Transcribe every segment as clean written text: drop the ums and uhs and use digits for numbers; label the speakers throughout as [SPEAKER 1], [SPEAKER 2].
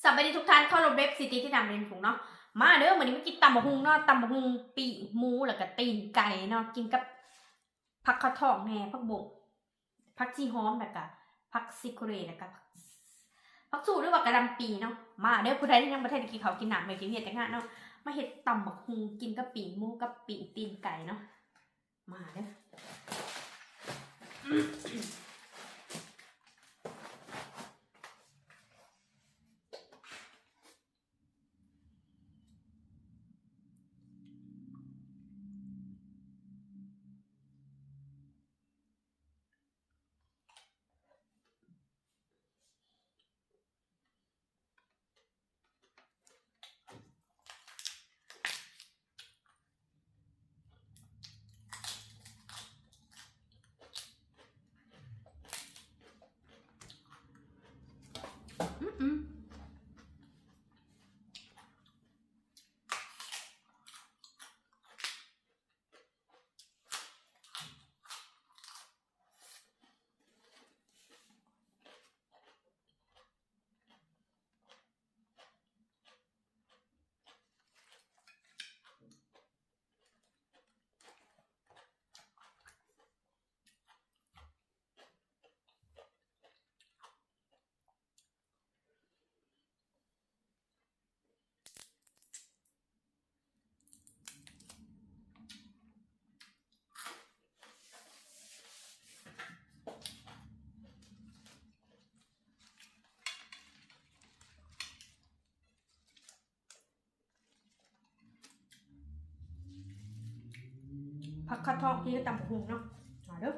[SPEAKER 1] สวัสดีทุกท่านเข้ารบเว็บซิตี้ที่นำเรียนถุงเนาะมาเด้อมื้อนี้มากินตำบักหุ่งเนาะตำบักหุ่งปีกหมูแล้วก็ตีนไก่เนาะกินกับผักข้าวทองแหน่ผักบงผักชีหอมแล้วก็ผักซิโคเรแล้วก็ผักสู้หรือว่ากระดำปีเนาะมาเด้อผู้ใดที่ยังบ่ทันได้กินข้าวกินน้ำไปกินเฮ็ดจังงานเนาะมาเฮ็ดตำบักหุ่งกินกับปีกหมูกับปีกตีนไก่เนาะมาเด้อผักข้าวทองที่ตำบักหุ่งเนาะมาเด้อ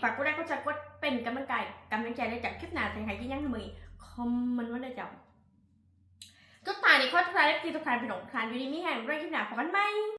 [SPEAKER 1] ฝากกดไลค์กดแชร์กดเป็นกำลังใจได้จากคลิปหน้าใครที่ยังมื้อคอมเมนต์ว่าได้จ้ะทุกท่านนี่ขอทุกท่านและทุกท่านพี่น้องทุกท่านอยู่ดีมีแรงด้วยคลิปหน้าพบกันใหม่